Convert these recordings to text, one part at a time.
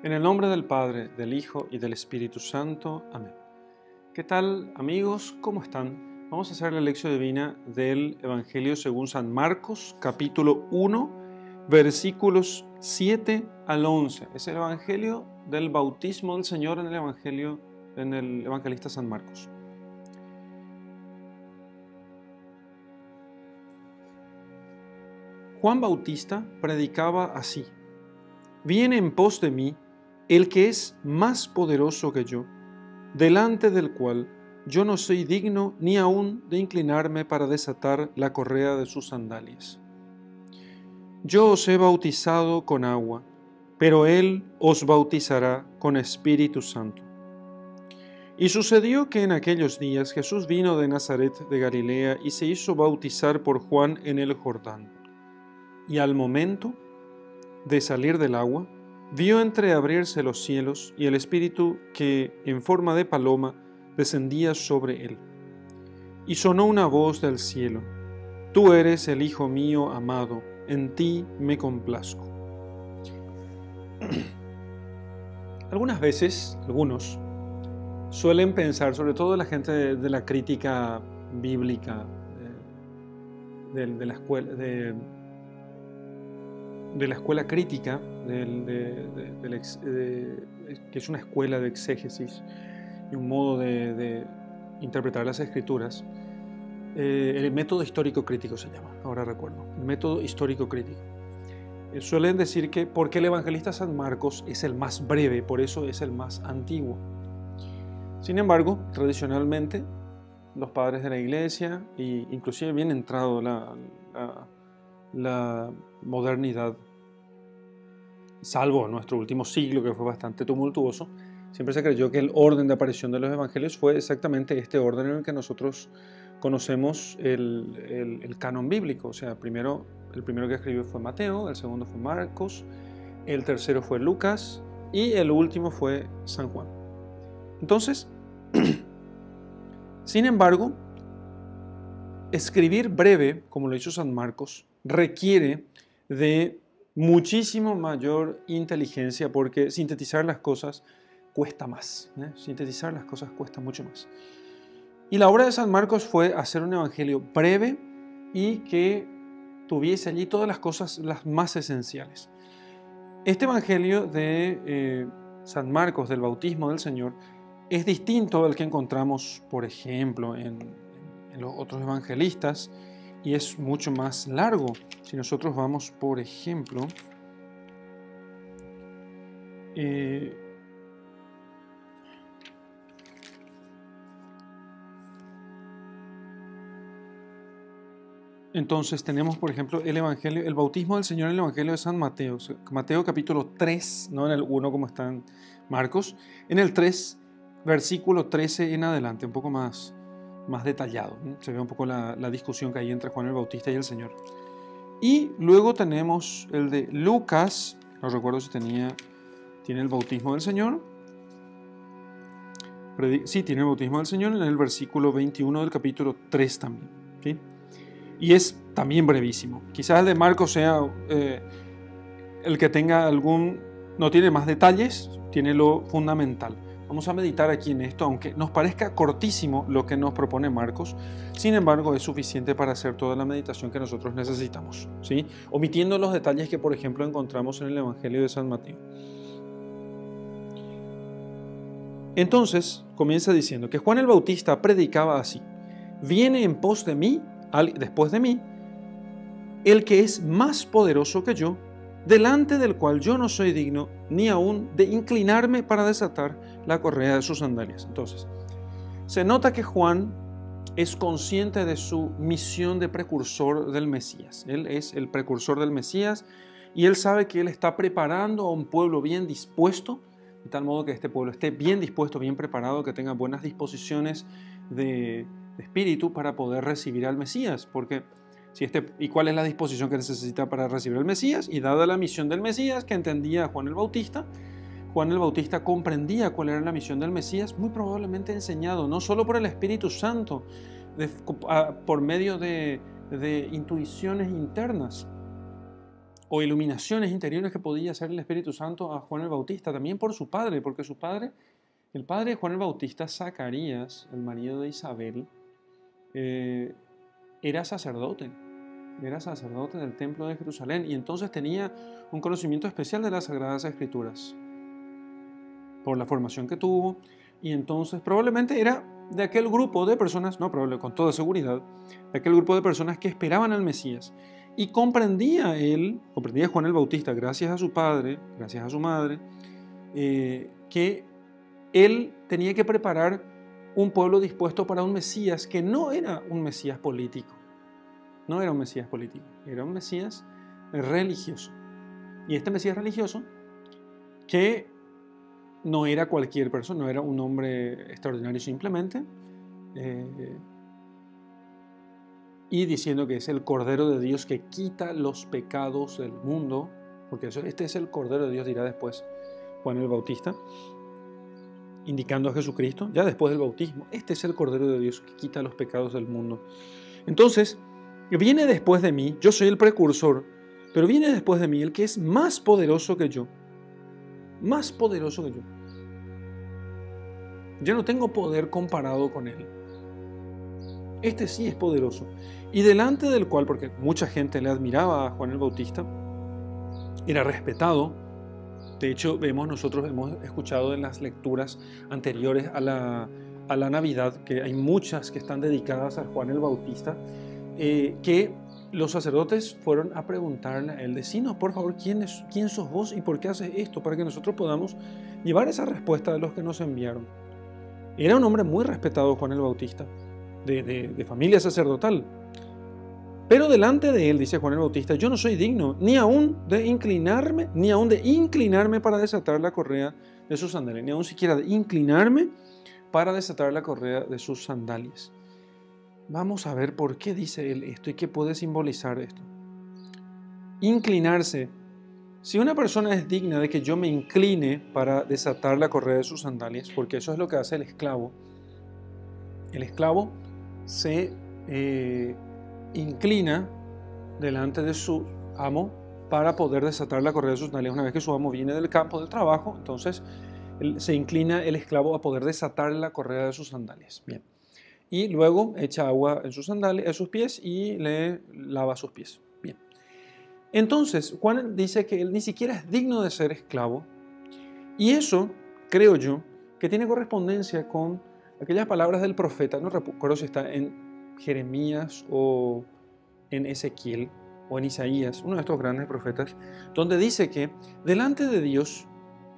En el nombre del Padre, del Hijo y del Espíritu Santo. Amén. ¿Qué tal, amigos? ¿Cómo están? Vamos a hacer la lección divina del Evangelio según San Marcos, capítulo 1, versículos 7 al 11. Es el Evangelio del bautismo del Señor en el evangelista San Marcos. Juan Bautista predicaba así: Viene en pos de mí el que es más poderoso que yo, delante del cual yo no soy digno ni aun de inclinarme para desatar la correa de sus sandalias. Yo os he bautizado con agua, pero él os bautizará con Espíritu Santo. Y sucedió que en aquellos días Jesús vino de Nazaret de Galilea y se hizo bautizar por Juan en el Jordán. Y al momento de salir del agua, vio entreabrirse los cielos y el Espíritu que, en forma de paloma, descendía sobre él. Y sonó una voz del cielo: Tú eres el Hijo mío amado, en ti me complazco. Algunas veces, algunos, suelen pensar, sobre todo la gente de la crítica bíblica, de la escuela crítica, que es una escuela de exégesis y un modo de interpretar las escrituras. El método histórico crítico se llama, ahora recuerdo, el método histórico crítico. Suelen decir que porque el evangelista San Marcos es el más breve, por eso es el más antiguo. Sin embargo, tradicionalmente, los padres de la Iglesia, e inclusive bien entrado la modernidad, salvo nuestro último siglo que fue bastante tumultuoso, siempre se creyó que el orden de aparición de los evangelios fue exactamente este orden en el que nosotros conocemos el canon bíblico. O sea, el primero que escribió fue Mateo, el segundo fue Marcos, el tercero fue Lucas y el último fue San Juan. Entonces, sin embargo, escribir breve, como lo hizo San Marcos, requiere de muchísimo mayor inteligencia, porque sintetizar las cosas cuesta más. Sintetizar las cosas cuesta mucho más. Y la obra de San Marcos fue hacer un evangelio breve y que tuviese allí todas las cosas las más esenciales. Este evangelio de San Marcos, del bautismo del Señor, es distinto al que encontramos, por ejemplo, en los otros evangelistas, y es mucho más largo. Si nosotros vamos, por ejemplo, entonces tenemos, por ejemplo, el bautismo del Señor en el Evangelio de San Mateo, Mateo capítulo 3, no en el 1 como está en Marcos, en el 3, versículo 13 en adelante, un poco más detallado. Se ve un poco la discusión que hay entre Juan el Bautista y el Señor. Y luego tenemos el de Lucas, no recuerdo si tiene el bautismo del Señor. Sí, tiene el bautismo del Señor en el versículo 21 del capítulo 3 también. ¿Sí? Y es también brevísimo. Quizás el de Marcos sea el que tenga no tiene más detalles, tiene lo fundamental. Vamos a meditar aquí en esto, aunque nos parezca cortísimo lo que nos propone Marcos, sin embargo es suficiente para hacer toda la meditación que nosotros necesitamos, ¿sí? Omitiendo los detalles que, por ejemplo, encontramos en el Evangelio de San Mateo. Entonces, comienza diciendo que Juan el Bautista predicaba así: Viene en pos de mí, después de mí, el que es más poderoso que yo, delante del cual yo no soy digno ni aun de inclinarme para desatar la correa de sus sandalias. Entonces, se nota que Juan es consciente de su misión de precursor del Mesías. Él es el precursor del Mesías y él sabe que él está preparando a un pueblo bien dispuesto, de tal modo que este pueblo esté bien dispuesto, bien preparado, que tenga buenas disposiciones de espíritu para poder recibir al Mesías. Porque ¿y cuál es la disposición que necesita para recibir al Mesías? Y dada la misión del Mesías que entendía Juan el Bautista comprendía cuál era la misión del Mesías, muy probablemente enseñado no solo por el Espíritu Santo, por medio de intuiciones internas, o iluminaciones interiores que podía hacer el Espíritu Santo a Juan el Bautista, también por su padre, porque su padre, el padre de Juan el Bautista, Zacarías, el marido de Isabel, era sacerdote del templo de Jerusalén, y entonces tenía un conocimiento especial de las Sagradas Escrituras, por la formación que tuvo, y entonces probablemente era de aquel grupo de personas, no probablemente, con toda seguridad, de aquel grupo de personas que esperaban al Mesías. Y comprendía Juan el Bautista, gracias a su padre, gracias a su madre, que él tenía que preparar un pueblo dispuesto para un Mesías que no era un Mesías político. No era un Mesías político, era un Mesías religioso. Y este Mesías religioso, que no era cualquier persona, no era un hombre extraordinario simplemente, y diciendo que es el Cordero de Dios que quita los pecados del mundo, porque este es el Cordero de Dios, dirá después Juan el Bautista, indicando a Jesucristo, ya después del bautismo, este es el Cordero de Dios que quita los pecados del mundo. Entonces, viene después de mí, yo soy el precursor, pero viene después de mí el que es más poderoso que yo, más poderoso que yo. Yo no tengo poder comparado con él. Este sí es poderoso. Y delante del cual, porque mucha gente le admiraba a Juan el Bautista, era respetado. De hecho, nosotros hemos escuchado en las lecturas anteriores a la Navidad, que hay muchas que están dedicadas a Juan el Bautista, que los sacerdotes fueron a preguntarle a él, decinos por favor quién sos vos y por qué haces esto, para que nosotros podamos llevar esa respuesta de los que nos enviaron. Era un hombre muy respetado, Juan el Bautista, de familia sacerdotal. Pero delante de él, dice Juan el Bautista, yo no soy digno ni aún de inclinarme para desatar la correa de sus sandalias, ni aún siquiera de inclinarme para desatar la correa de sus sandalias. Vamos a ver por qué dice él esto y qué puede simbolizar esto. Inclinarse. Si una persona es digna de que yo me incline para desatar la correa de sus sandalias, porque eso es lo que hace el esclavo se inclina delante de su amo para poder desatar la correa de sus sandalias. Una vez que su amo viene del campo del trabajo, entonces se inclina el esclavo a poder desatar la correa de sus sandalias. Bien. Y luego echa agua en sus pies y le lava sus pies. Bien. Entonces, Juan dice que él ni siquiera es digno de ser esclavo, y eso, creo yo, que tiene correspondencia con aquellas palabras del profeta, no recuerdo si está en Jeremías o en Ezequiel o en Isaías, uno de estos grandes profetas, donde dice que delante de Dios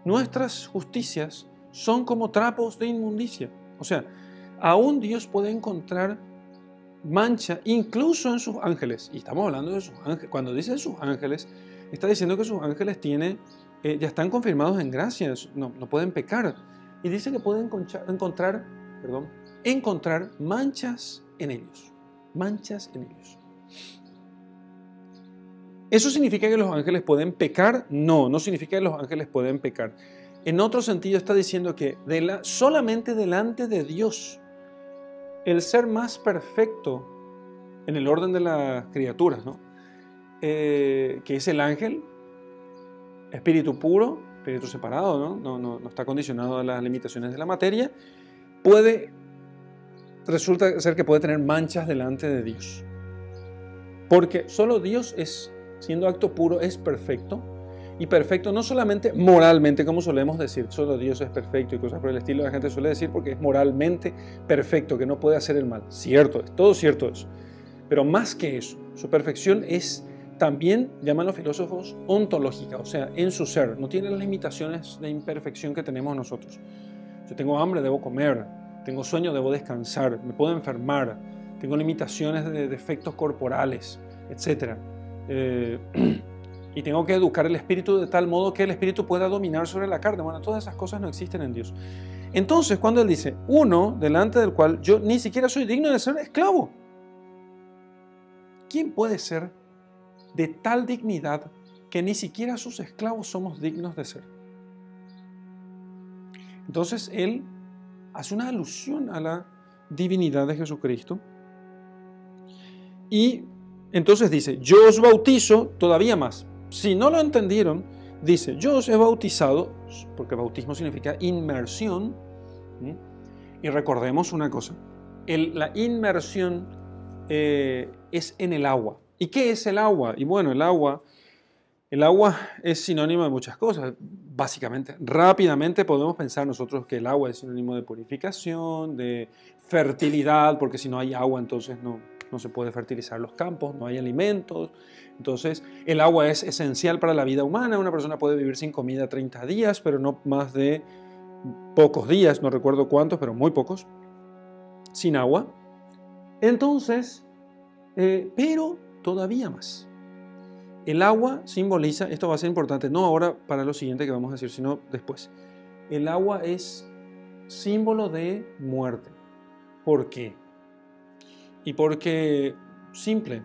nuestras justicias son como trapos de inmundicia. O sea, aún Dios puede encontrar mancha incluso en sus ángeles. Y estamos hablando de sus ángeles. Cuando dice sus ángeles, está diciendo que sus ángeles ya están confirmados en gracia, no pueden pecar. Y dice que pueden encontrar manchas en ellos. Manchas en ellos. ¿Eso significa que los ángeles pueden pecar? No significa que los ángeles pueden pecar. En otro sentido está diciendo que solamente delante de Dios, el ser más perfecto en el orden de las criaturas, ¿no? Que es el ángel, espíritu puro, espíritu separado, no está condicionado a las limitaciones de la materia, resulta ser que puede tener manchas delante de Dios. Porque solo Dios siendo acto puro, es perfecto. Y perfecto no solamente moralmente, como solemos decir, solo Dios es perfecto y cosas por el estilo, la gente suele decir porque es moralmente perfecto, que no puede hacer el mal. Cierto es, todo cierto es. Pero más que eso, su perfección es también, llaman los filósofos, ontológica, o sea, en su ser. No tiene las limitaciones de imperfección que tenemos nosotros. Yo tengo hambre, debo comer. Tengo sueño, debo descansar. Me puedo enfermar. Tengo limitaciones de defectos corporales, etc. Y tengo que educar el espíritu de tal modo que el espíritu pueda dominar sobre la carne. Bueno, todas esas cosas no existen en Dios. Entonces, cuando él dice, uno delante del cual yo ni siquiera soy digno de ser esclavo. ¿Quién puede ser de tal dignidad que ni siquiera sus esclavos somos dignos de ser? Entonces, él hace una alusión a la divinidad de Jesucristo. Y entonces dice, yo os bautizo todavía más. si no lo entendieron, dice, yo os he bautizado, porque bautismo significa inmersión, ¿sí? Y recordemos una cosa, la inmersión es en el agua. ¿Y qué es el agua? Y bueno, el agua es sinónimo de muchas cosas, básicamente. Rápidamente podemos pensar nosotros que el agua es sinónimo de purificación, de fertilidad, porque si no hay agua entonces no se puede fertilizar los campos, no hay alimentos. Entonces el agua es esencial para la vida humana. Una persona puede vivir sin comida 30 días, pero no más de pocos días, no recuerdo cuántos, pero muy pocos, sin agua. Entonces, pero todavía más. El agua simboliza, esto va a ser importante, no ahora para lo siguiente que vamos a decir, sino después. El agua es símbolo de muerte. ¿Por qué? Y porque, simple,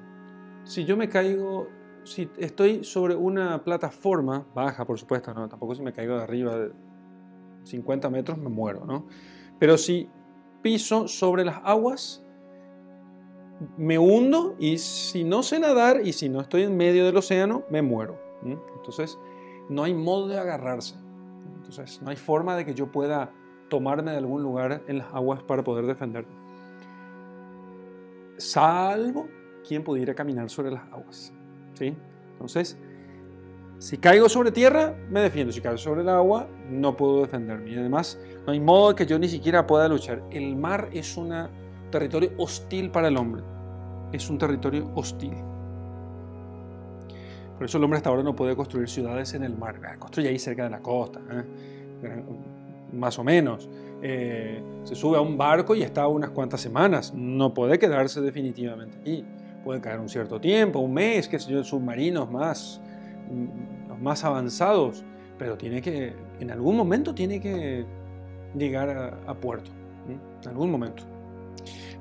si yo me caigo, si estoy sobre una plataforma, baja por supuesto, no, tampoco si me caigo de arriba de 50 metros me muero, ¿no? Pero si piso sobre las aguas, me hundo y si no sé nadar y si no estoy en medio del océano, me muero. Entonces, no hay modo de agarrarse. Entonces, no hay forma de que yo pueda tomarme de algún lugar en las aguas para poder defenderme. Salvo quien pudiera caminar sobre las aguas. ¿Sí? Entonces, si caigo sobre tierra, me defiendo. Si caigo sobre el agua, no puedo defenderme. Y además, no hay modo de que yo ni siquiera pueda luchar. El mar es un territorio hostil para el hombre. Es un territorio hostil. Por eso el hombre hasta ahora no puede construir ciudades en el mar. Construye ahí cerca de la costa, más o menos. Se sube a un barco y está unas cuantas semanas. No puede quedarse definitivamente ahí. Puede caer un cierto tiempo, un mes, qué sé yo, submarinos los más avanzados. Pero en algún momento tiene que llegar a puerto. En algún momento.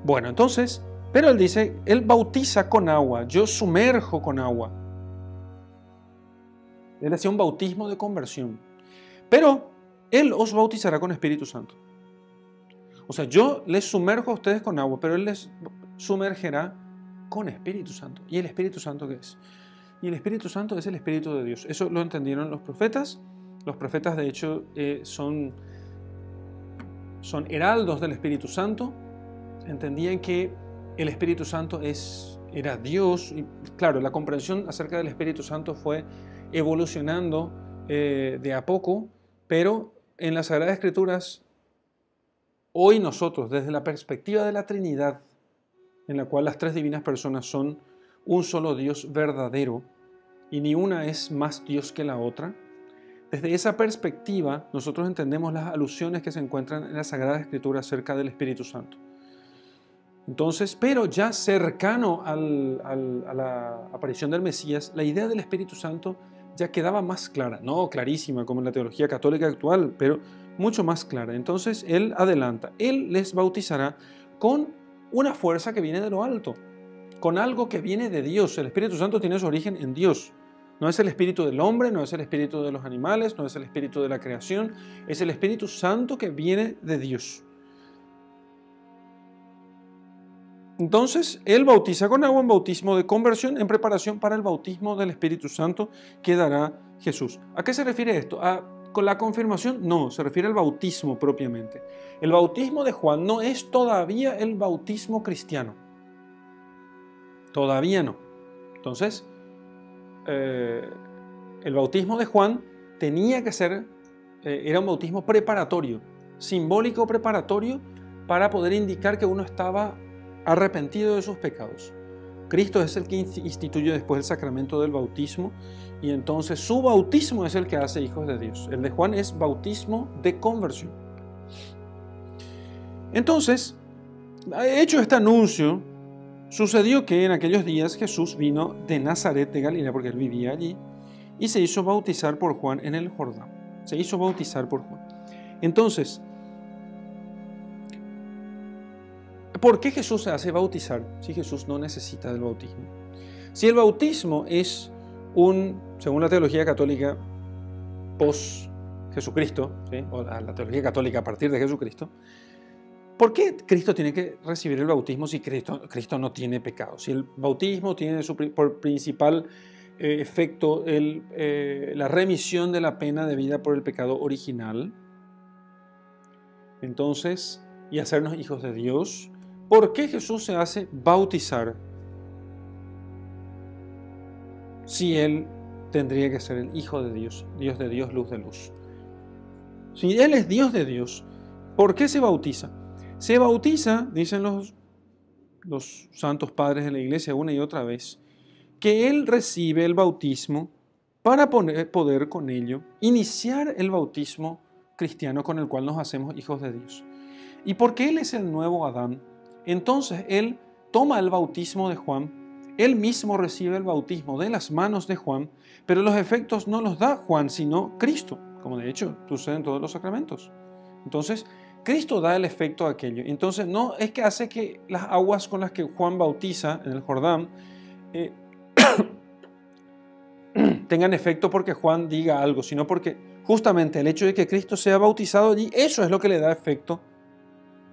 Bueno, entonces, pero él dice, él bautiza con agua, yo sumerjo con agua. Él hacía un bautismo de conversión. Pero él os bautizará con Espíritu Santo. O sea, yo les sumerjo a ustedes con agua, pero él les sumergerá con Espíritu Santo. ¿Y el Espíritu Santo qué es? Y el Espíritu Santo es el Espíritu de Dios. Eso lo entendieron los profetas. Los profetas, de hecho, son heraldos del Espíritu Santo. Entendían que el Espíritu Santo era Dios. Y claro, la comprensión acerca del Espíritu Santo fue evolucionando de a poco, pero en las Sagradas Escrituras, hoy nosotros, desde la perspectiva de la Trinidad, en la cual las tres divinas personas son un solo Dios verdadero, y ni una es más Dios que la otra, desde esa perspectiva nosotros entendemos las alusiones que se encuentran en la Sagrada Escritura acerca del Espíritu Santo. Entonces, pero ya cercano a la aparición del Mesías, la idea del Espíritu Santo ya quedaba más clara, no clarísima como en la teología católica actual, pero mucho más clara. Entonces, él adelanta, él les bautizará con una fuerza que viene de lo alto, con algo que viene de Dios. El Espíritu Santo tiene su origen en Dios. No es el espíritu del hombre, no es el espíritu de los animales, no es el espíritu de la creación, es el Espíritu Santo que viene de Dios. Entonces, él bautiza con agua en bautismo de conversión en preparación para el bautismo del Espíritu Santo que dará Jesús. ¿A qué se refiere esto? ¿Con la confirmación? No, se refiere al bautismo propiamente. El bautismo de Juan no es todavía el bautismo cristiano. Todavía no. Entonces, el bautismo de Juan tenía que ser, era un bautismo preparatorio, simbólico preparatorio para poder indicar que uno estaba arrepentido de sus pecados. Cristo es el que instituye después el sacramento del bautismo y entonces su bautismo es el que hace hijos de Dios. El de Juan es bautismo de conversión. Entonces, hecho este anuncio, sucedió que en aquellos días Jesús vino de Nazaret de Galilea, porque él vivía allí, y se hizo bautizar por Juan en el Jordán. Se hizo bautizar por Juan. Entonces, ¿por qué Jesús se hace bautizar si Jesús no necesita del bautismo? Si el bautismo es según la teología católica, post-Jesucristo, ¿sí? O la teología católica a partir de Jesucristo, ¿por qué Cristo tiene que recibir el bautismo si Cristo no tiene pecado? Si el bautismo tiene por principal efecto la remisión de la pena debida por el pecado original. Entonces, y hacernos hijos de Dios. ¿Por qué Jesús se hace bautizar? Si Él tendría que ser el Hijo de Dios, Dios de Dios, luz de luz. Si Él es Dios de Dios, ¿por qué se bautiza? Se bautiza, dicen los santos padres de la iglesia una y otra vez, que Él recibe el bautismo para poder con ello iniciar el bautismo cristiano con el cual nos hacemos hijos de Dios. Y porque Él es el nuevo Adán, entonces Él toma el bautismo de Juan, Él mismo recibe el bautismo de las manos de Juan, pero los efectos no los da Juan, sino Cristo, como de hecho sucede en todos los sacramentos. Entonces, Cristo da el efecto a aquello. Entonces, no es que hace que las aguas con las que Juan bautiza en el Jordán tengan efecto porque Juan diga algo, sino porque justamente el hecho de que Cristo sea bautizado allí, eso es lo que le da efecto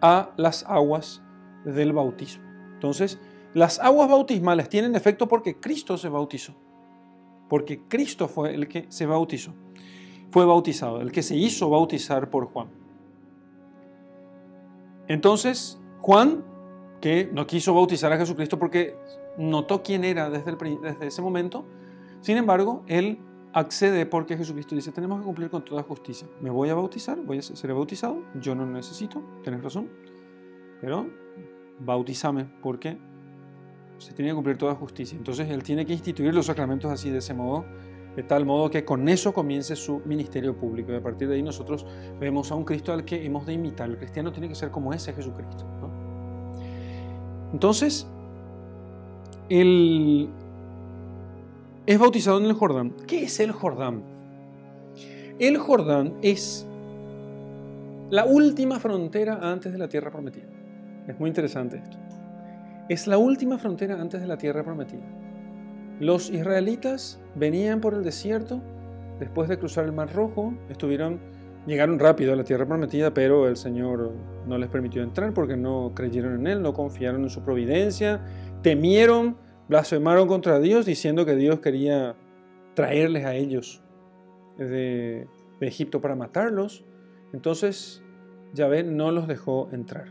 a las aguas del bautismo. Entonces, las aguas bautismales tienen efecto porque Cristo se bautizó, porque Cristo fue el que se bautizó, fue bautizado, el que se hizo bautizar por Juan. Entonces, Juan, que no quiso bautizar a Jesucristo porque notó quién era desde ese momento, sin embargo, él accede porque Jesucristo dice, tenemos que cumplir con toda justicia. Me voy a bautizar, seré bautizado, yo no necesito, tenés razón, pero bautízame porque se tiene que cumplir toda justicia. Entonces él tiene que instituir los sacramentos así, de ese modo, de tal modo que con eso comience su ministerio público. Y a partir de ahí nosotros vemos a un Cristo al que hemos de imitar. El cristiano tiene que ser como ese Jesucristo, ¿no? Entonces, él es bautizado en el Jordán. ¿Qué es el Jordán? El Jordán es la última frontera antes de la tierra prometida. Es muy interesante esto. Es la última frontera antes de la tierra prometida. Los israelitas venían por el desierto después de cruzar el Mar Rojo, llegaron rápido a la tierra prometida, pero el Señor no les permitió entrar porque no creyeron en Él, no confiaron en su providencia, temieron, blasfemaron contra Dios diciendo que Dios quería traerles a ellos de Egipto para matarlos. Entonces Yahvé no los dejó entrar.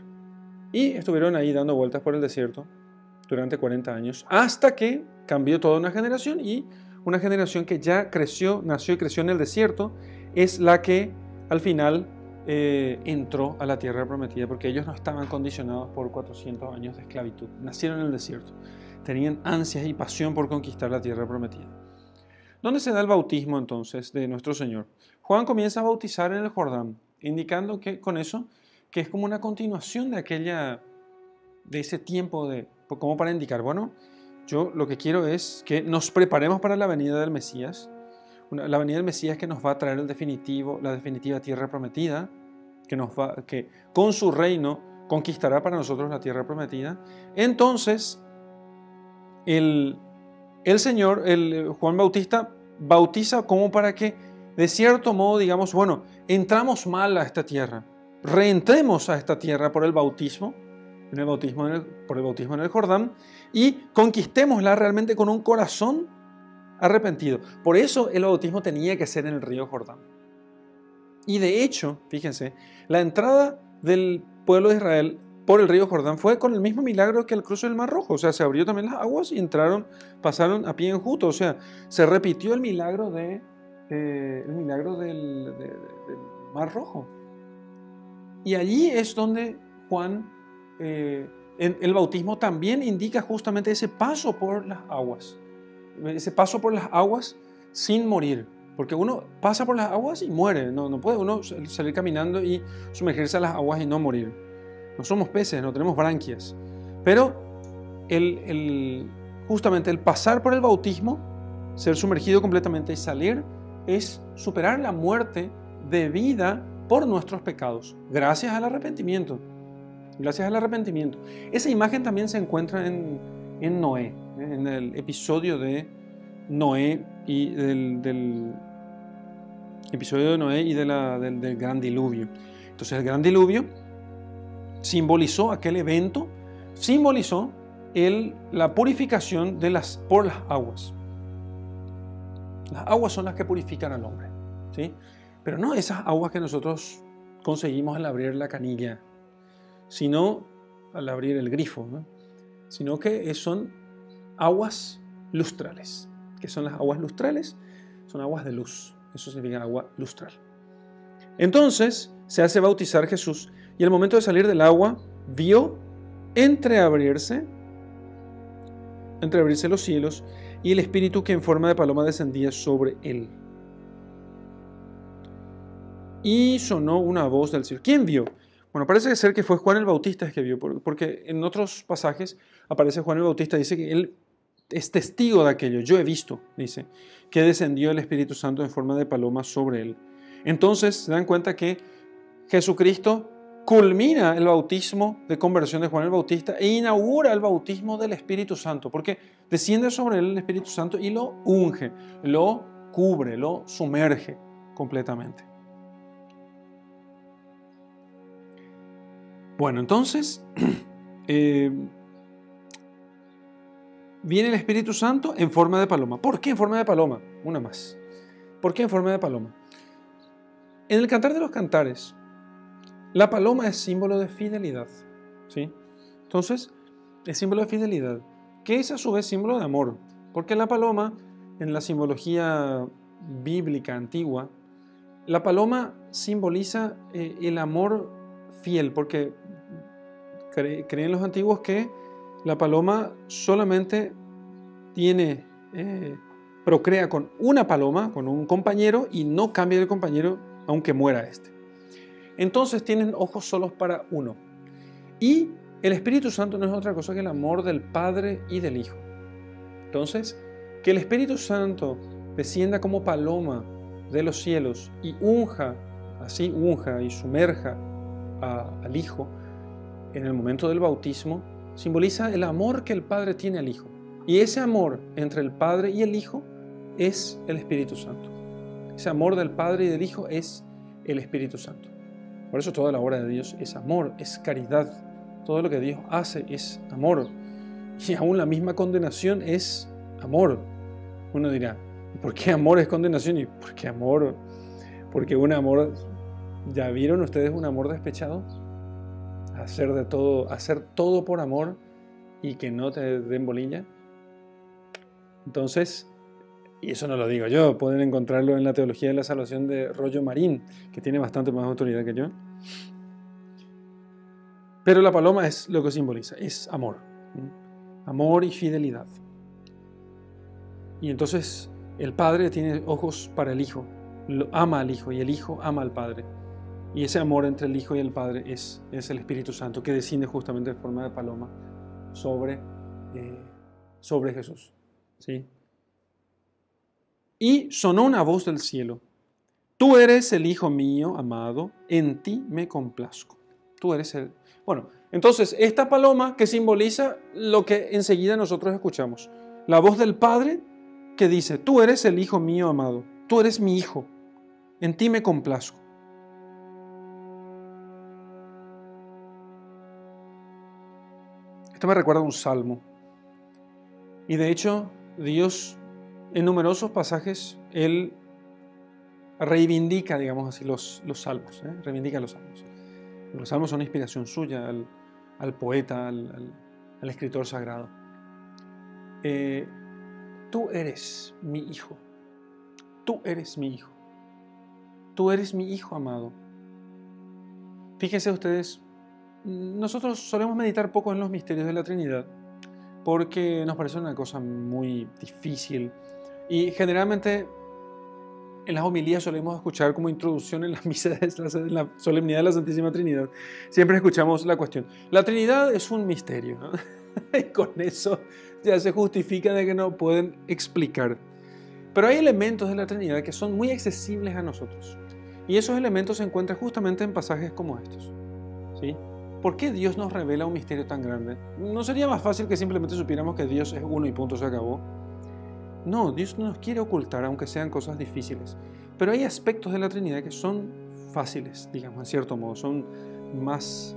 Y estuvieron ahí dando vueltas por el desierto durante 40 años, hasta que cambió toda una generación, y una generación que ya nació y creció en el desierto, es la que al final entró a la tierra prometida, porque ellos no estaban condicionados por 400 años de esclavitud. Nacieron en el desierto, tenían ansias y pasión por conquistar la tierra prometida. ¿Dónde se da el bautismo entonces de nuestro Señor? Juan comienza a bautizar en el Jordán, indicando que con eso, que es como una continuación de ese tiempo, como para indicar, bueno, yo lo que quiero es que nos preparemos para la venida del Mesías, la venida del Mesías que nos va a traer la definitiva tierra prometida, que con su reino conquistará para nosotros la tierra prometida. Entonces, el Señor, Juan Bautista, bautiza como para que, de cierto modo, digamos, bueno, entramos mal a esta tierra, reentremos a esta tierra por el bautismo, por el bautismo en el Jordán, y conquistémosla realmente con un corazón arrepentido. Por eso el bautismo tenía que ser en el río Jordán. Y de hecho, fíjense, la entrada del pueblo de Israel por el río Jordán fue con el mismo milagro que el cruce del Mar Rojo. O sea, se abrió también las aguas y pasaron a pie enjuto. O sea, se repitió el milagro del Mar Rojo. Y allí es donde Juan, el bautismo también indica justamente ese paso por las aguas. Ese paso por las aguas sin morir. Porque uno pasa por las aguas y muere. No puede uno salir caminando y sumergirse a las aguas y no morir. No somos peces, no tenemos branquias. Pero justamente el pasar por el bautismo, ser sumergido completamente y salir, es superar la muerte debida por nuestros pecados, gracias al arrepentimiento. Gracias al arrepentimiento. Esa imagen también se encuentra en Noé, en el episodio de Noé y del gran diluvio. Entonces el gran diluvio simbolizó aquel evento, simbolizó la purificación por las aguas. Las aguas son las que purifican al hombre, ¿sí? Pero no esas aguas que nosotros conseguimos al abrir la canilla, sino al abrir el grifo, ¿no? Sino que son aguas lustrales. ¿Qué son las aguas lustrales? Son aguas de luz. Eso significa agua lustral. Entonces se hace bautizar Jesús y al momento de salir del agua vio entreabrirse los cielos y el Espíritu que en forma de paloma descendía sobre él. Y sonó una voz del cielo. ¿Quién vio? Bueno, parece ser que fue Juan el Bautista el que vio, porque en otros pasajes aparece Juan el Bautista, dice que él es testigo de aquello. Yo he visto, dice, que descendió el Espíritu Santo en forma de paloma sobre él. Entonces se dan cuenta que Jesucristo culmina el bautismo de conversión de Juan el Bautista e inaugura el bautismo del Espíritu Santo, porque desciende sobre él el Espíritu Santo y lo unge, lo cubre, lo sumerge completamente. Bueno, entonces viene el Espíritu Santo en forma de paloma. ¿Por qué en forma de paloma? Una más. ¿Por qué en forma de paloma? En el Cantar de los Cantares, la paloma es símbolo de fidelidad, ¿sí? Entonces, es símbolo de fidelidad, que es a su vez símbolo de amor, porque la paloma, en la simbología bíblica antigua, la paloma simboliza el amor fiel, porque creen los antiguos que la paloma solamente procrea con una paloma, con un compañero, y no cambia de compañero aunque muera este. Entonces tienen ojos solos para uno. Y el Espíritu Santo no es otra cosa que el amor del Padre y del Hijo. Entonces, que el Espíritu Santo descienda como paloma de los cielos y unja y sumerja al Hijo en el momento del bautismo, simboliza el amor que el Padre tiene al Hijo. Y ese amor entre el Padre y el Hijo es el Espíritu Santo. Ese amor del Padre y del Hijo es el Espíritu Santo. Por eso toda la obra de Dios es amor, es caridad. Todo lo que Dios hace es amor. Y aún la misma condenación es amor. Uno dirá, ¿por qué amor es condenación? ¿Y por qué amor? Porque un amor, ¿ya vieron ustedes un amor despechado? Hacer todo por amor y que no te den bolilla. Entonces, y eso no lo digo yo, pueden encontrarlo en la Teología de la Salvación de Rollo Marín, que tiene bastante más autoridad que yo. Pero la paloma es lo que simboliza, es amor. Amor y fidelidad. Y entonces el Padre tiene ojos para el Hijo, ama al Hijo y el Hijo ama al Padre. Y ese amor entre el Hijo y el Padre es el Espíritu Santo que desciende justamente en forma de paloma sobre Jesús. ¿Sí? Y sonó una voz del cielo. Tú eres el Hijo mío amado, en ti me complazco. Tú eres el... Bueno, entonces esta paloma que simboliza lo que enseguida nosotros escuchamos. La voz del Padre que dice, tú eres el Hijo mío amado, tú eres mi Hijo, en ti me complazco. Esto me recuerda a un salmo. Y de hecho, Dios en numerosos pasajes, Él reivindica, digamos así, los salmos. Reivindica los salmos. Los salmos son inspiración suya al poeta, al escritor sagrado. Tú eres mi Hijo. Tú eres mi Hijo. Tú eres mi Hijo amado. Fíjense ustedes, nosotros solemos meditar poco en los misterios de la Trinidad porque nos parece una cosa muy difícil y generalmente en las homilías solemos escuchar como introducción en las misas, en la solemnidad de la Santísima Trinidad. Siempre escuchamos la cuestión. La Trinidad es un misterio, ¿no? Y con eso ya se justifica de que no pueden explicar. Pero hay elementos de la Trinidad que son muy accesibles a nosotros. Y esos elementos se encuentran justamente en pasajes como estos. ¿Sí? ¿Por qué Dios nos revela un misterio tan grande? ¿No sería más fácil que simplemente supiéramos que Dios es uno y punto, se acabó? No, Dios no nos quiere ocultar, aunque sean cosas difíciles. Pero hay aspectos de la Trinidad que son fáciles, digamos, en cierto modo, son más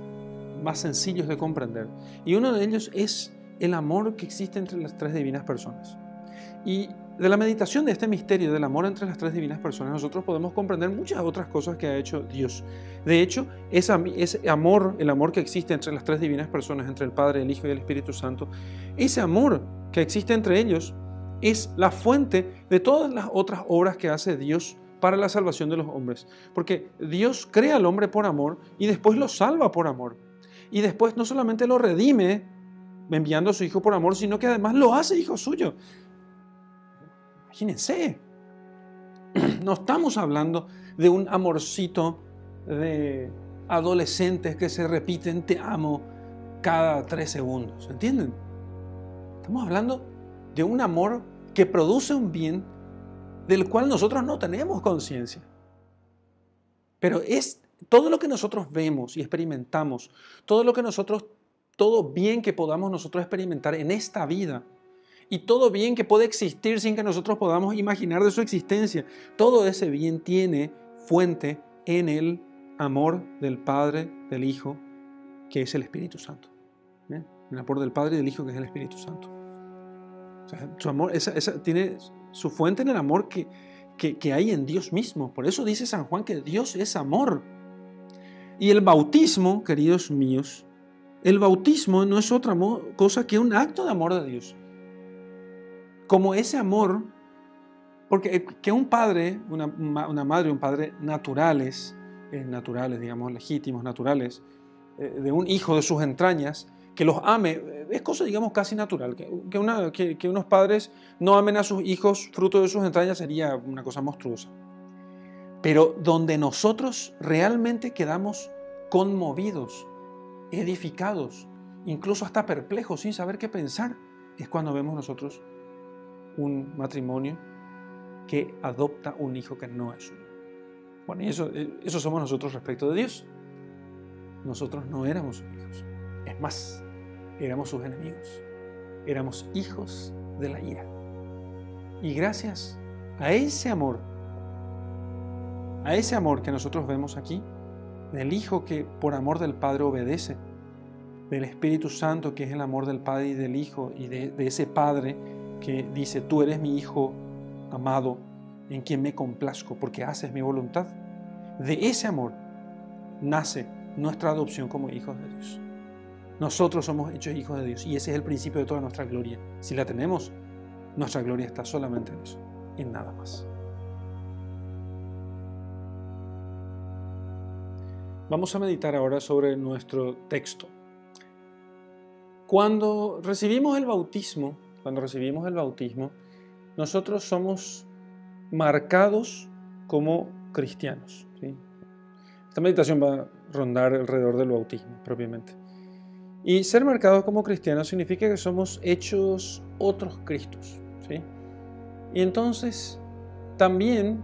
sencillos de comprender. Y uno de ellos es el amor que existe entre las tres divinas personas. Y de la meditación de este misterio del amor entre las tres divinas personas, nosotros podemos comprender muchas otras cosas que ha hecho Dios. De hecho, ese amor, el amor que existe entre las tres divinas personas, entre el Padre, el Hijo y el Espíritu Santo, ese amor que existe entre ellos es la fuente de todas las otras obras que hace Dios para la salvación de los hombres. Porque Dios crea al hombre por amor y después lo salva por amor. Y después no solamente lo redime enviando a su Hijo por amor, sino que además lo hace hijo suyo. Imagínense, no estamos hablando de un amorcito de adolescentes que se repiten te amo cada 3 segundos, ¿entienden? Estamos hablando de un amor que produce un bien del cual nosotros no tenemos conciencia. Pero es todo lo que nosotros vemos y experimentamos, todo bien que podamos nosotros experimentar en esta vida, y todo bien que puede existir sin que nosotros podamos imaginar de su existencia, todo ese bien tiene fuente en el amor del Padre, del Hijo, que es el Espíritu Santo. El amor del Padre y del Hijo, que es el Espíritu Santo. O sea, su amor tiene su fuente en el amor que hay en Dios mismo. Por eso dice San Juan que Dios es amor. Y el bautismo, queridos míos, el bautismo no es otra cosa que un acto de amor de Dios. Como ese amor, porque que un padre, una madre, un padre naturales, digamos, legítimos, naturales, de un hijo de sus entrañas, que los ame, es cosa, digamos, casi natural. Que unos padres no amen a sus hijos fruto de sus entrañas sería una cosa monstruosa. Pero donde nosotros realmente quedamos conmovidos, edificados, incluso hasta perplejos, sin saber qué pensar, es cuando vemos nosotros un matrimonio que adopta un hijo que no es suyo. Bueno, y eso somos nosotros respecto de Dios. Nosotros no éramos sus hijos. Es más, éramos sus enemigos. Éramos hijos de la ira. Y gracias a ese amor que nosotros vemos aquí, del Hijo que por amor del Padre obedece, del Espíritu Santo que es el amor del Padre y del Hijo, y de ese Padre que dice, tú eres mi Hijo amado, en quien me complazco porque haces mi voluntad. De ese amor nace nuestra adopción como hijos de Dios. Nosotros somos hechos hijos de Dios y ese es el principio de toda nuestra gloria. Si la tenemos, nuestra gloria está solamente en eso, en nada más. Vamos a meditar ahora sobre nuestro texto. Cuando recibimos el bautismo, nosotros somos marcados como cristianos, ¿sí? Esta meditación va a rondar alrededor del bautismo propiamente. Y ser marcados como cristianos significa que somos hechos otros Cristos, ¿sí? Y entonces también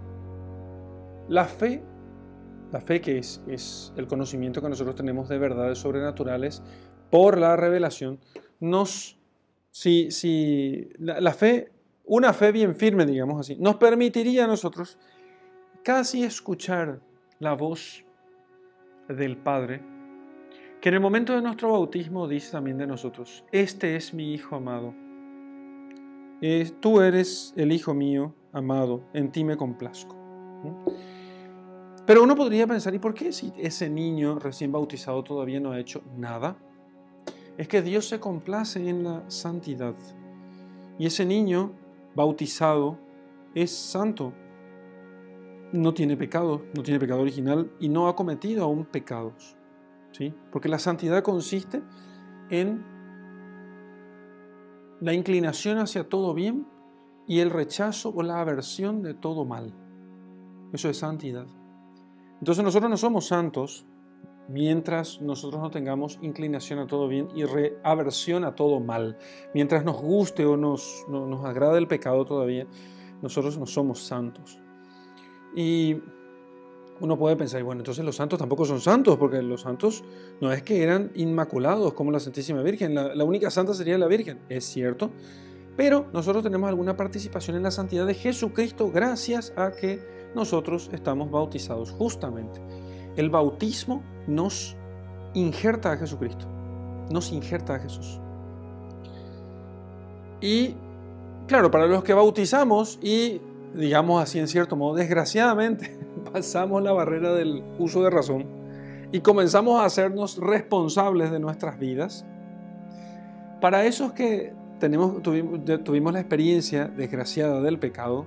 la fe que es el conocimiento que nosotros tenemos de verdades sobrenaturales por la revelación, la fe, una fe bien firme, digamos así, nos permitiría a nosotros casi escuchar la voz del Padre, que en el momento de nuestro bautismo dice también de nosotros, este es mi Hijo amado, tú eres el Hijo mío amado, en ti me complazco. Pero uno podría pensar, ¿y por qué si ese niño recién bautizado todavía no ha hecho nada? Es que Dios se complace en la santidad. Y ese niño bautizado es santo. No tiene pecado original y no ha cometido aún pecados, ¿sí? Porque la santidad consiste en la inclinación hacia todo bien y el rechazo o la aversión de todo mal. Eso es santidad. Entonces nosotros no somos santos mientras nosotros no tengamos inclinación a todo bien y aversión a todo mal. Mientras nos guste o nos agrade el pecado todavía, nosotros no somos santos. Y uno puede pensar, bueno, entonces los santos tampoco son santos, porque los santos no es que eran inmaculados como la Santísima Virgen. La única santa sería la Virgen, es cierto. Pero nosotros tenemos alguna participación en la santidad de Jesucristo gracias a que nosotros estamos bautizados justamente. El bautismo nos injerta a Jesucristo, nos injerta a Jesús. Y claro, para los que bautizamos y, digamos así en cierto modo, desgraciadamente, pasamos la barrera del uso de razón y comenzamos a hacernos responsables de nuestras vidas, para esos que tuvimos la experiencia desgraciada del pecado,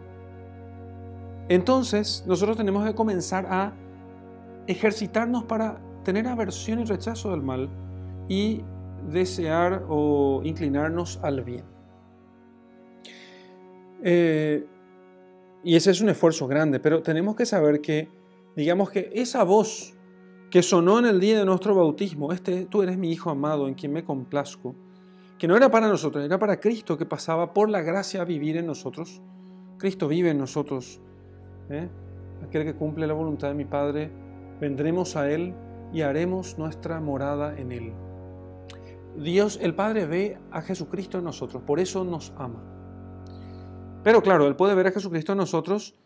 entonces nosotros tenemos que comenzar a ejercitarnos para tener aversión y rechazo del mal y desear o inclinarnos al bien. Y ese es un esfuerzo grande, pero tenemos que saber que, digamos que esa voz que sonó en el día de nuestro bautismo, tú eres mi Hijo amado en quien me complazco, que no era para nosotros, era para Cristo que pasaba por la gracia a vivir en nosotros. Cristo vive en nosotros. Aquel que cumple la voluntad de mi Padre, vendremos a Él y haremos nuestra morada en Él. Dios, el Padre, ve a Jesucristo en nosotros, por eso nos ama. Pero claro, Él puede ver a Jesucristo en nosotros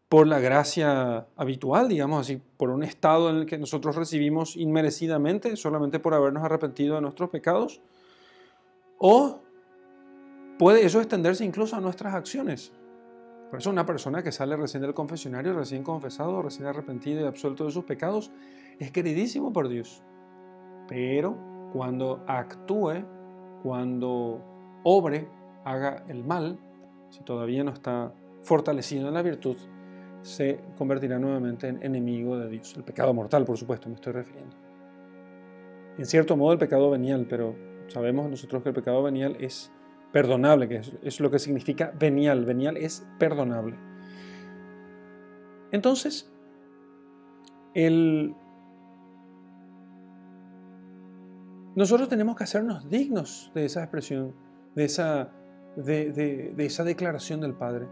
por la gracia habitual, digamos así, por un estado en el que nosotros recibimos inmerecidamente, solamente por habernos arrepentido de nuestros pecados, o puede eso extenderse incluso a nuestras acciones. Por eso una persona que sale recién del confesionario, recién confesado, recién arrepentido y absuelto de sus pecados, es queridísimo por Dios. Pero cuando actúe, cuando obre, haga el mal, si todavía no está fortalecido en la virtud, se convertirá nuevamente en enemigo de Dios. El pecado mortal, por supuesto, me estoy refiriendo. En cierto modo el pecado venial, pero sabemos nosotros que el pecado venial es perdonable, que es lo que significa venial. Venial es perdonable. Entonces, nosotros tenemos que hacernos dignos de esa expresión, de esa declaración del Padre.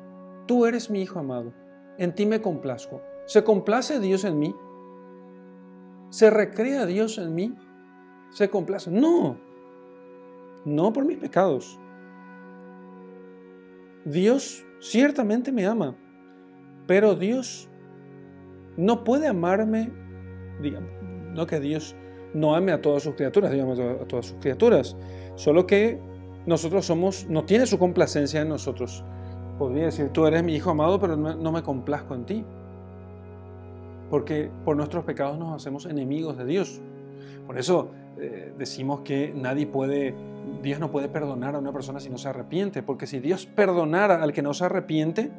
Tú eres mi Hijo amado, en ti me complazco. ¿Se complace Dios en mí? ¿Se recrea Dios en mí? ¿Se complace? No, no por mis pecados. Dios ciertamente me ama, pero Dios no puede amarme, digamos, no que Dios no ame a todas sus criaturas, digamos, a todas sus criaturas, solo que nosotros no tiene su complacencia en nosotros. Podría decir, tú eres mi Hijo amado, pero no me complazco en ti, porque por nuestros pecados nos hacemos enemigos de Dios. Por eso decimos que Dios no puede perdonar a una persona si no se arrepiente, porque si Dios perdonara al que no se arrepiente,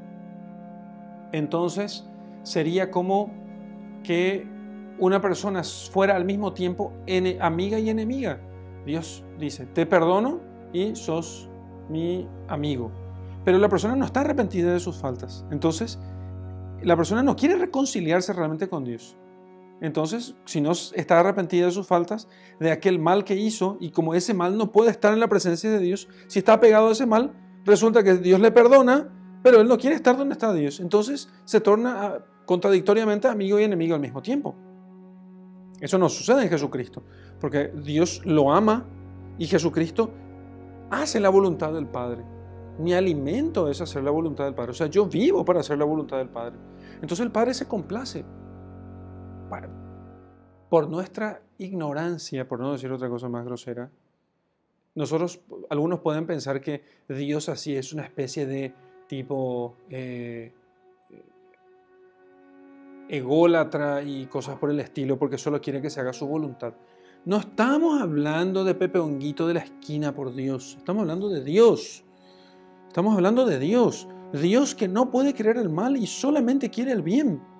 entonces sería como que una persona fuera al mismo tiempo amiga y enemiga. Dios dice, te perdono y sos mi amigo. Pero la persona no está arrepentida de sus faltas. Entonces, la persona no quiere reconciliarse realmente con Dios. Entonces, si no está arrepentida de sus faltas, de aquel mal que hizo, y como ese mal no puede estar en la presencia de Dios, si está apegado a ese mal, resulta que Dios le perdona, pero él no quiere estar donde está Dios. Entonces, se torna contradictoriamente amigo y enemigo al mismo tiempo. Eso no sucede en Jesucristo, porque Dios lo ama y Jesucristo hace la voluntad del Padre. Mi alimento es hacer la voluntad del Padre. O sea, yo vivo para hacer la voluntad del Padre. Entonces el Padre se complace. Por nuestra ignorancia, por no decir otra cosa más grosera, algunos pueden pensar que Dios así es una especie de tipo ególatra y cosas por el estilo, porque solo quiere que se haga su voluntad. No estamos hablando de Pepe Honguito de la esquina, por Dios. Estamos hablando de Dios. Estamos hablando de Dios. Dios que no puede querer el mal y solamente quiere el bien.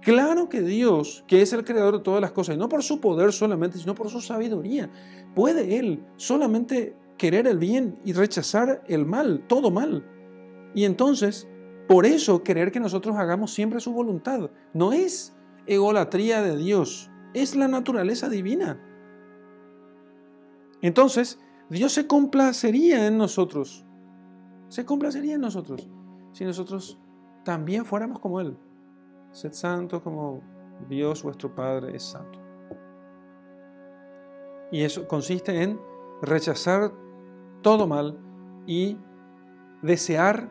Claro que Dios, que es el creador de todas las cosas, y no por su poder solamente, sino por su sabiduría, puede Él solamente querer el bien y rechazar el mal, todo mal. Y entonces, por eso querer que nosotros hagamos siempre su voluntad. No es egolatría de Dios, es la naturaleza divina. Entonces, Dios se complacería en nosotros. Se complacería en nosotros si nosotros también fuéramos como Él. Sed santos como Dios vuestro Padre es santo. Y eso consiste en rechazar todo mal y desear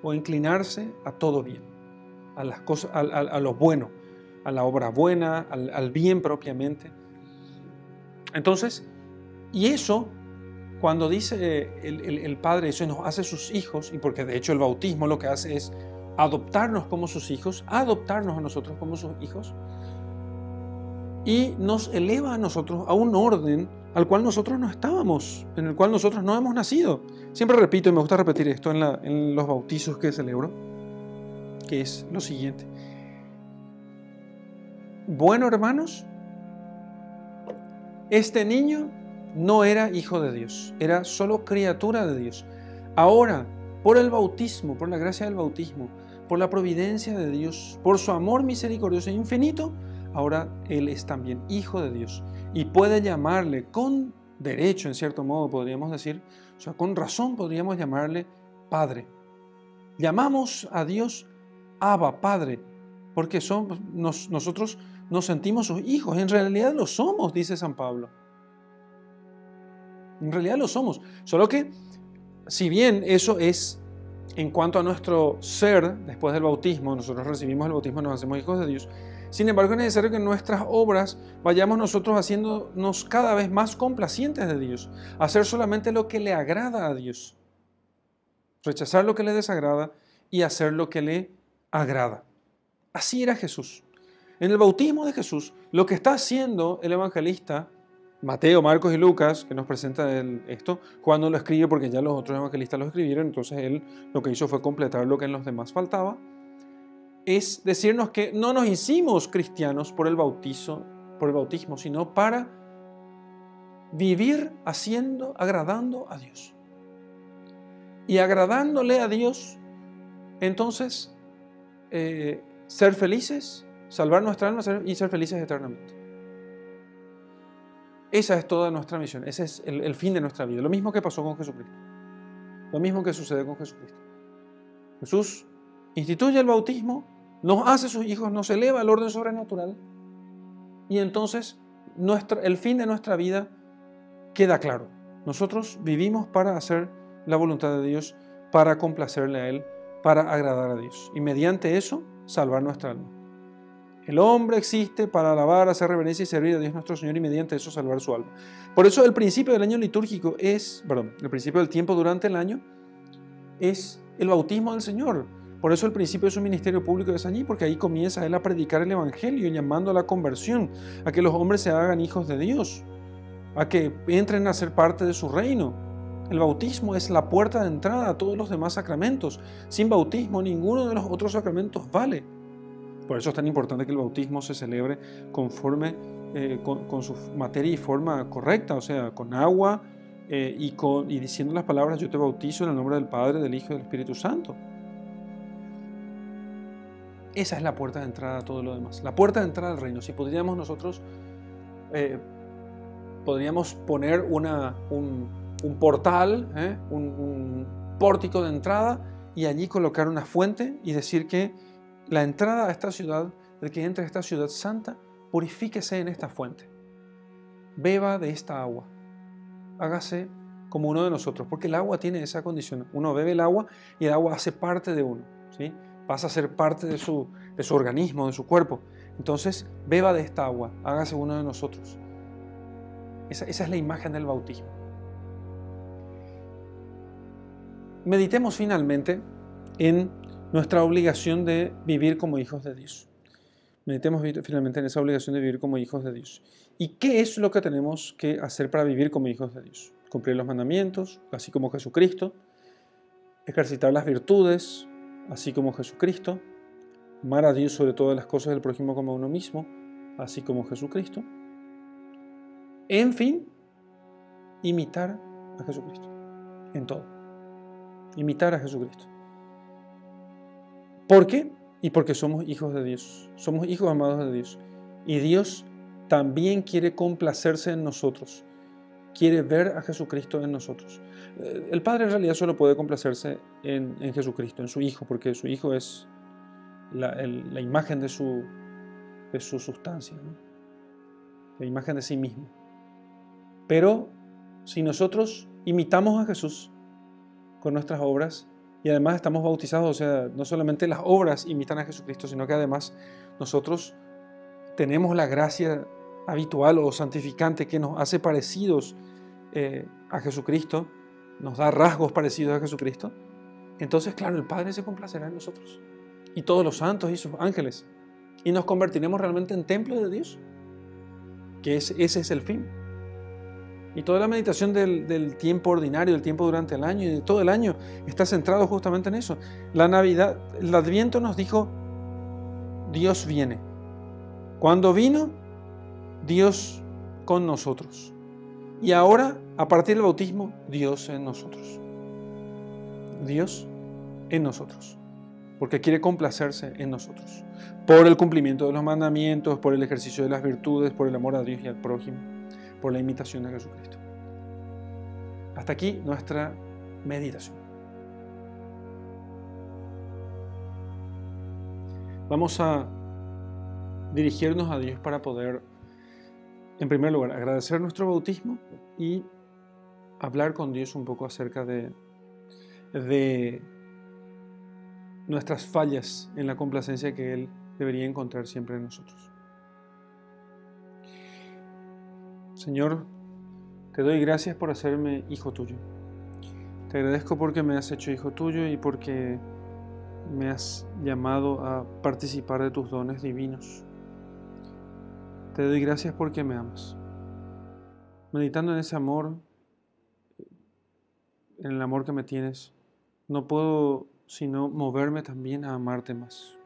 o inclinarse a todo bien, a las cosas, a lo bueno, a la obra buena, al bien propiamente. Entonces, y eso, cuando dice el Padre eso nos hace sus hijos, y porque de hecho el bautismo lo que hace es adoptarnos como sus hijos, adoptarnos a nosotros como sus hijos, y nos eleva a nosotros a un orden al cual nosotros no estábamos, en el cual nosotros no hemos nacido. Siempre repito, y me gusta repetir esto en los bautizos que celebro, que es lo siguiente. Bueno, hermanos, este niño no era hijo de Dios, era solo criatura de Dios. Ahora, por el bautismo, por la gracia del bautismo, por la providencia de Dios, por su amor misericordioso e infinito, ahora Él es también hijo de Dios y puede llamarle con derecho, en cierto modo podríamos decir, o sea, con razón podríamos llamarle Padre. Llamamos a Dios Abba, Padre, porque nosotros nos sentimos sus hijos. En realidad lo somos, dice San Pablo. En realidad lo somos. Solo que, si bien eso es en cuanto a nuestro ser, después del bautismo, nosotros recibimos el bautismo, nos hacemos hijos de Dios. Sin embargo, es necesario que en nuestras obras vayamos nosotros haciéndonos cada vez más complacientes de Dios. Hacer solamente lo que le agrada a Dios. Rechazar lo que le desagrada y hacer lo que le agrada. Así era Jesús. En el bautismo de Jesús, lo que está haciendo el evangelista Mateo, Marcos y Lucas, que nos presenta esto, Juan no lo escribe porque ya los otros evangelistas lo escribieron, entonces él lo que hizo fue completar lo que en los demás faltaba, es decirnos que no nos hicimos cristianos por el bautismo, sino para vivir agradando a Dios. Y agradándole a Dios, entonces, ser felices, salvar nuestra alma y ser felices eternamente. Esa es toda nuestra misión, ese es el fin de nuestra vida. Lo mismo que pasó con Jesucristo. Lo mismo que sucede con Jesucristo. Jesús instituye el bautismo, nos hace sus hijos, nos eleva al orden sobrenatural y entonces el fin de nuestra vida queda claro. Nosotros vivimos para hacer la voluntad de Dios, para complacerle a Él, para agradar a Dios y mediante eso salvar nuestra alma. El hombre existe para alabar, hacer reverencia y servir a Dios nuestro Señor y mediante eso salvar su alma. Por eso el principio del año litúrgico el principio del tiempo durante el año es el bautismo del Señor. Por eso el principio de su ministerio público es allí, porque ahí comienza Él a predicar el Evangelio, llamando a la conversión, a que los hombres se hagan hijos de Dios, a que entren a ser parte de su reino. El bautismo es la puerta de entrada a todos los demás sacramentos. Sin bautismo ninguno de los otros sacramentos vale. Por eso es tan importante que el bautismo se celebre conforme con su materia y forma correcta, o sea, con agua y diciendo las palabras: yo te bautizo en el nombre del Padre, del Hijo y del Espíritu Santo. Esa es la puerta de entrada a todo lo demás, la puerta de entrada al reino. Si podríamos nosotros, podríamos poner un portal, un pórtico de entrada y allí colocar una fuente y decir que la entrada a esta ciudad, el que entre a esta ciudad santa, purifíquese en esta fuente, beba de esta agua, hágase como uno de nosotros, porque el agua tiene esa condición. Uno bebe el agua y el agua hace parte de uno, ¿sí? Pasa a ser parte de su organismo, de su cuerpo. Entonces, beba de esta agua, hágase uno de nosotros. Esa es la imagen del bautismo. Meditemos finalmente en nuestra obligación de vivir como hijos de Dios. Meditemos finalmente en esa obligación de vivir como hijos de Dios. ¿Y qué es lo que tenemos que hacer para vivir como hijos de Dios? Cumplir los mandamientos, así como Jesucristo. Ejercitar las virtudes, así como Jesucristo. Amar a Dios sobre todas las cosas, del prójimo como a uno mismo, así como Jesucristo. En fin, imitar a Jesucristo en todo. Imitar a Jesucristo. ¿Por qué? Y porque somos hijos de Dios. Somos hijos amados de Dios. Y Dios también quiere complacerse en nosotros. Quiere ver a Jesucristo en nosotros. El Padre en realidad solo puede complacerse en Jesucristo, en su Hijo, porque su Hijo es la imagen de su sustancia, ¿no? La imagen de sí mismo. Pero si nosotros imitamos a Jesús con nuestras obras, y además estamos bautizados, o sea, no solamente las obras imitan a Jesucristo, sino que además nosotros tenemos la gracia habitual o santificante que nos hace parecidos a Jesucristo, nos da rasgos parecidos a Jesucristo, entonces, claro, el Padre se complacerá en nosotros. Y todos los santos y sus ángeles. Y nos convertiremos realmente en templo de Dios. Que ese es el fin. Y toda la meditación del tiempo ordinario, del tiempo durante el año y de todo el año, está centrado justamente en eso. La Navidad, el Adviento nos dijo, Dios viene. Cuando vino, Dios con nosotros. Y ahora, a partir del bautismo, Dios en nosotros. Dios en nosotros. Porque quiere complacerse en nosotros. Por el cumplimiento de los mandamientos, por el ejercicio de las virtudes, por el amor a Dios y al prójimo, por la imitación de Jesucristo. Hasta aquí nuestra meditación. Vamos a dirigirnos a Dios para poder, en primer lugar, agradecer nuestro bautismo y hablar con Dios un poco acerca de nuestras fallas en la complacencia que Él debería encontrar siempre en nosotros. Señor, te doy gracias por hacerme hijo tuyo. Te agradezco porque me has hecho hijo tuyo y porque me has llamado a participar de tus dones divinos. Te doy gracias porque me amas. Meditando en ese amor, en el amor que me tienes, no puedo sino moverme también a amarte más.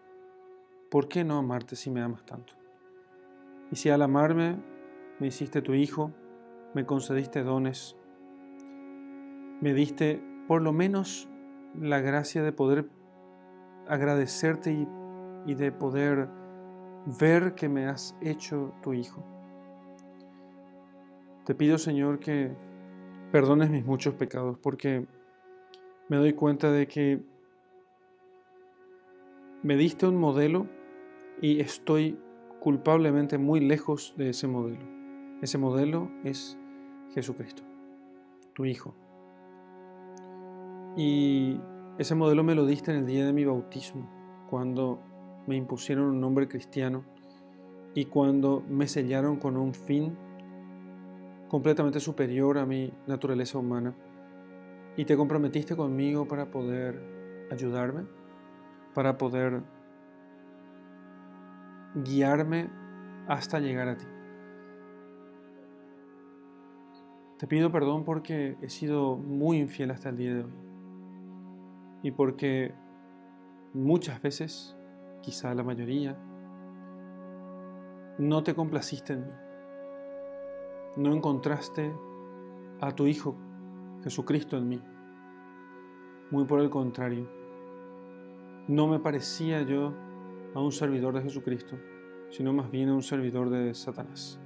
¿Por qué no amarte si me amas tanto? Y si al amarme me hiciste tu hijo, me concediste dones, me diste por lo menos la gracia de poder agradecerte y de poder ver que me has hecho tu hijo. Te pido, Señor, que perdones mis muchos pecados, porque me doy cuenta de que me diste un modelo y estoy culpablemente muy lejos de ese modelo. Ese modelo es Jesucristo, tu Hijo. Y ese modelo me lo diste en el día de mi bautismo, cuando me impusieron un nombre cristiano y cuando me sellaron con un fin completamente superior a mi naturaleza humana. Y te comprometiste conmigo para poder ayudarme, para poder guiarme hasta llegar a ti. Te pido perdón porque he sido muy infiel hasta el día de hoy y porque muchas veces, quizá la mayoría, no te complaciste en mí. No encontraste a tu Hijo Jesucristo en mí. Muy por el contrario, no me parecía yo a un servidor de Jesucristo, sino más bien a un servidor de Satanás.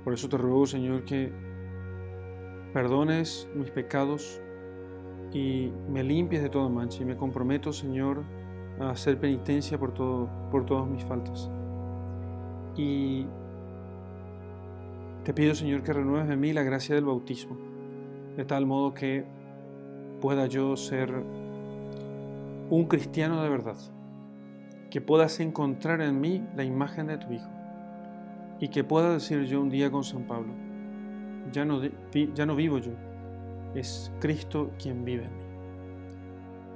Por eso te ruego, Señor, que perdones mis pecados y me limpies de toda mancha. Y me comprometo, Señor, a hacer penitencia por todas mis faltas. Y te pido, Señor, que renueves en mí la gracia del bautismo, de tal modo que pueda yo ser un cristiano de verdad, que puedas encontrar en mí la imagen de tu Hijo y que pueda decir yo un día con San Pablo, ya no vivo yo, es Cristo quien vive en mí.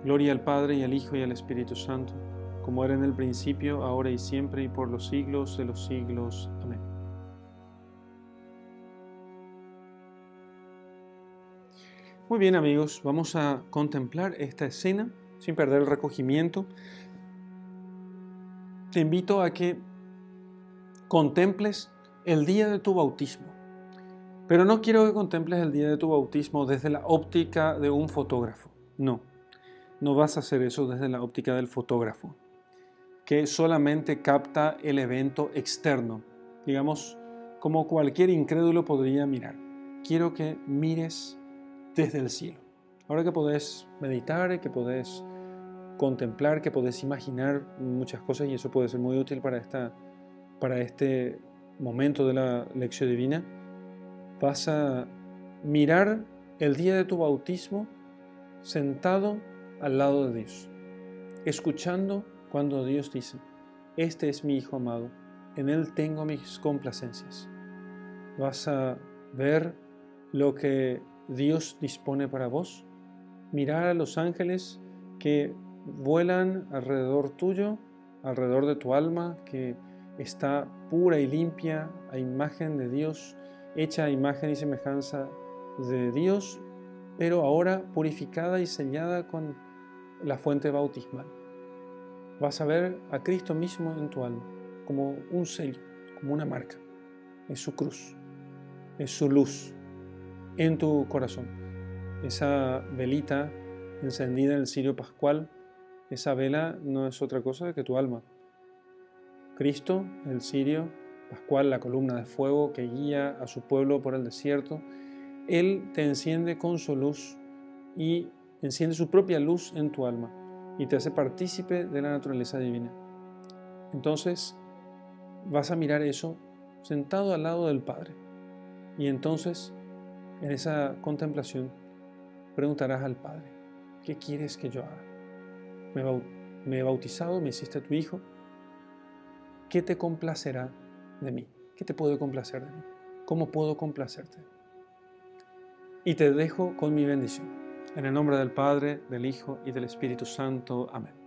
Gloria al Padre y al Hijo y al Espíritu Santo, como era en el principio, ahora y siempre y por los siglos de los siglos. Amén. Muy bien, amigos, vamos a contemplar esta escena sin perder el recogimiento. Te invito a que contemples el día de tu bautismo, pero no quiero que contemples el día de tu bautismo desde la óptica de un fotógrafo. No vas a hacer eso desde la óptica del fotógrafo, que solamente capta el evento externo, digamos, como cualquier incrédulo podría mirar. Quiero que mires desde el cielo. Ahora que podés meditar, que podés contemplar, que podés imaginar muchas cosas, y eso puede ser muy útil para este momento de la lección divina, vas a mirar el día de tu bautismo sentado al lado de Dios, escuchando cuando Dios dice, este es mi Hijo amado, en Él tengo mis complacencias. Vas a ver lo que Dios dispone para vos? Mirar a los ángeles que vuelan alrededor tuyo, alrededor de tu alma, que está pura y limpia a imagen de Dios, hecha a imagen y semejanza de Dios, pero ahora purificada y sellada con la fuente bautismal. Vas a ver a Cristo mismo en tu alma, como un sello, como una marca. Es su cruz, es su luz en tu corazón. Esa velita encendida en el cirio pascual, esa vela no es otra cosa que tu alma. Cristo, el cirio pascual, la columna de fuego que guía a su pueblo por el desierto, Él te enciende con su luz y enciende su propia luz en tu alma y te hace partícipe de la naturaleza divina. Entonces vas a mirar eso sentado al lado del Padre y entonces en esa contemplación preguntarás al Padre: ¿qué quieres que yo haga? Me he bautizado, me hiciste tu hijo. ¿Qué te complacerá de mí? ¿Qué te puede complacer de mí? ¿Cómo puedo complacerte? Y te dejo con mi bendición. En el nombre del Padre, del Hijo y del Espíritu Santo. Amén.